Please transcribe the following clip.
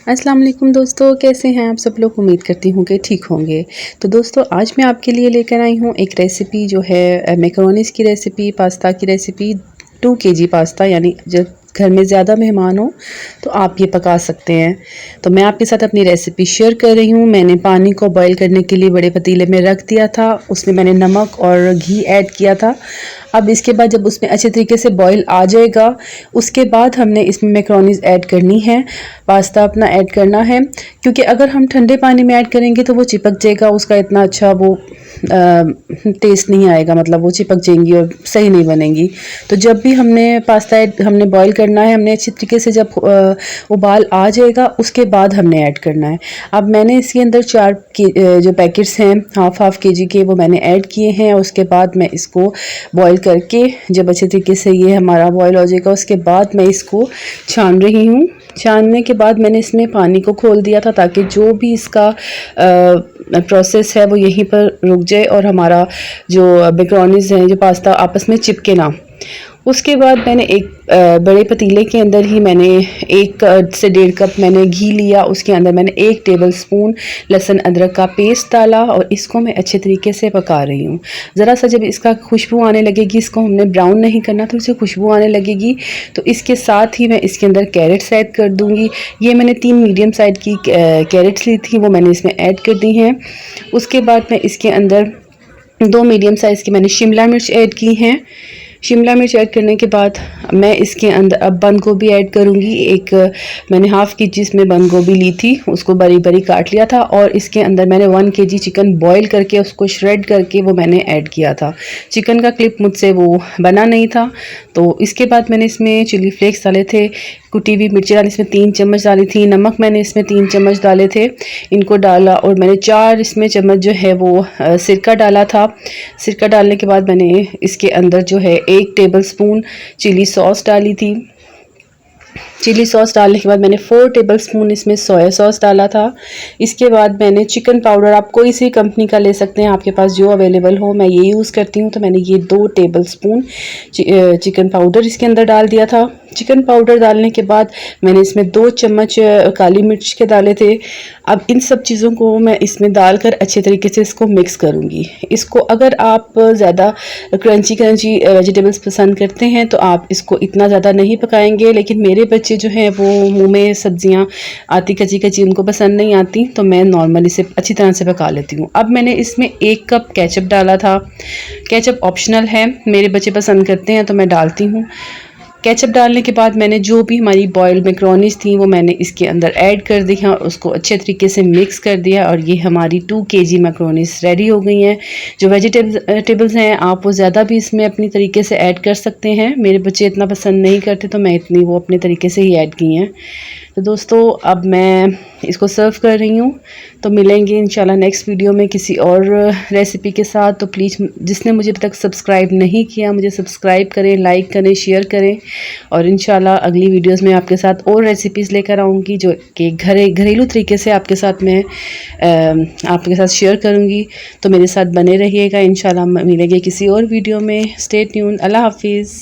अस्सलाम वालेकुम दोस्तों, कैसे हैं आप सब लोग। उम्मीद करती हूँ कि ठीक होंगे। तो दोस्तों आज मैं आपके लिए लेकर आई हूँ एक रेसिपी जो है मैकरोनीज़ की रेसिपी, पास्ता की रेसिपी। 2 केजी पास्ता, यानी जब घर में ज़्यादा मेहमान हो तो आप ये पका सकते हैं। तो मैं आपके साथ अपनी रेसिपी शेयर कर रही हूँ। मैंने पानी को बॉईल करने के लिए बड़े पतीले में रख दिया था, उसमें मैंने नमक और घी ऐड किया था। अब इसके बाद जब उसमें अच्छे तरीके से बॉईल आ जाएगा, उसके बाद हमने इसमें मैकरोनीज़ ऐड करनी है, पास्ता अपना ऐड करना है। क्योंकि अगर हम ठंडे पानी में ऐड करेंगे तो वो चिपक जाएगा, उसका इतना अच्छा वो टेस्ट नहीं आएगा, मतलब वो चिपक जाएंगी और सही नहीं बनेंगी। तो जब भी हमने बॉईल करना है, हमने अच्छी तरीके से जब उबाल आ जाएगा उसके बाद हमने ऐड करना है। अब मैंने इसके अंदर 4 जो पैकेट्स हैं हाफ केजी के, वो मैंने ऐड किए हैं। उसके बाद मैं इसको बॉईल करके जब अच्छे तरीके से ये हमारा बॉईल हो जाएगा, उसके बाद मैं इसको छान रही हूँ। छानने के बाद मैंने इसमें पानी को खोल दिया था ताकि जो भी इसका प्रोसेस है वो यहीं पर रुक जाए और हमारा जो मैकरोनीज़ हैं, जो पास्ता आपस में चिपके ना। उसके बाद मैंने एक बड़े पतीले के अंदर ही मैंने 1 से 1.5 कप मैंने घी लिया। उसके अंदर मैंने 1 टेबलस्पून लहसुन अदरक का पेस्ट डाला और इसको मैं अच्छे तरीके से पका रही हूँ। ज़रा सा जब इसका खुशबू आने लगेगी, इसको हमने ब्राउन नहीं करना, तो इसे खुशबू आने लगेगी तो इसके साथ ही मैं इसके अंदर कैरेट्स ऐड कर दूँगी। ये मैंने 3 मीडियम साइज़ की कैरेट्स ली थी, वो मैंने इसमें ऐड कर दी हैं। उसके बाद मैं इसके अंदर 2 मीडियम साइज़ की मैंने शिमला मिर्च ऐड की हैं। शिमला मिर्च ऐड करने के बाद मैं इसके अंदर अब बंद गोभी ऐड करूँगी। एक मैंने हाफ केजी इसमें बंद गोभी ली थी, उसको बरी बरी काट लिया था और इसके अंदर मैंने 1 केजी चिकन बॉईल करके उसको श्रेड करके वो मैंने ऐड किया था। चिकन का क्लिप मुझसे वो बना नहीं था। तो इसके बाद मैंने इसमें चिली फ्लेक्स डाले थे, कुटी हुई मिर्ची डाली, इसमें 3 चम्मच डाली थी, नमक मैंने इसमें 3 चम्मच डाले थे, इनको डाला और मैंने 4 इसमें चम्मच जो है वो सिरका डाला था। सिरका डालने के बाद मैंने इसके अंदर जो है 1 टेबलस्पून चिली सॉस डाली थी। चिली सॉस डालने के बाद मैंने 4 टेबलस्पून इसमें सोया सॉस डाला था। इसके बाद मैंने चिकन पाउडर, आप कोई सी कंपनी का ले सकते हैं, आपके पास जो अवेलेबल हो, मैं ये यूज़ करती हूँ। तो मैंने ये 2 टेबलस्पून चिकन पाउडर इसके अंदर डाल दिया था। चिकन पाउडर डालने के बाद मैंने इसमें 2 चम्मच काली मिर्च के डाले थे। अब इन सब चीज़ों को मैं इसमें डालकर अच्छे तरीके से इसको मिक्स करूँगी। इसको अगर आप ज़्यादा क्रंची वेजिटेबल्स पसंद करते हैं तो आप इसको इतना ज़्यादा नहीं पकाएंगे, लेकिन मेरे बच्चे जो हैं वो मुंह में सब्जियां आती कच्ची कच्ची उनको पसंद नहीं आती, तो मैं नॉर्मली इसे अच्छी तरह से पका लेती हूँ। अब मैंने इसमें 1 कप केचप डाला था। केचप ऑप्शनल है, मेरे बच्चे पसंद करते हैं तो मैं डालती हूँ। केचप डालने के बाद मैंने जो भी हमारी बॉइल्ड मैकरोनीज़ थी वो मैंने इसके अंदर ऐड कर दी हैं और उसको अच्छे तरीके से मिक्स कर दिया और ये हमारी 2 केजी मैकरोनीज़ रेडी हो गई हैं। जो वेजिटेबल्स हैं आप वो ज़्यादा भी इसमें अपनी तरीके से ऐड कर सकते हैं। मेरे बच्चे इतना पसंद नहीं करते तो मैं इतनी वो अपने तरीके से ही ऐड की हैं। तो दोस्तों अब मैं इसको सर्व कर रही हूँ। तो मिलेंगे इंशाल्लाह नेक्स्ट वीडियो में किसी और रेसिपी के साथ। तो प्लीज़ जिसने मुझे अभी तक सब्सक्राइब नहीं किया, मुझे सब्सक्राइब करें, लाइक करें, शेयर करें और इंशाल्लाह अगली वीडियोस में आपके साथ और रेसिपीज़ लेकर आऊँगी जो कि घरेलू तरीके से आपके साथ मैं आपके साथ शेयर करूँगी। तो मेरे साथ बने रहिएगा। इंशाल्लाह मिलेंगे किसी और वीडियो में। Stay tuned. अल्लाह हाफिज़।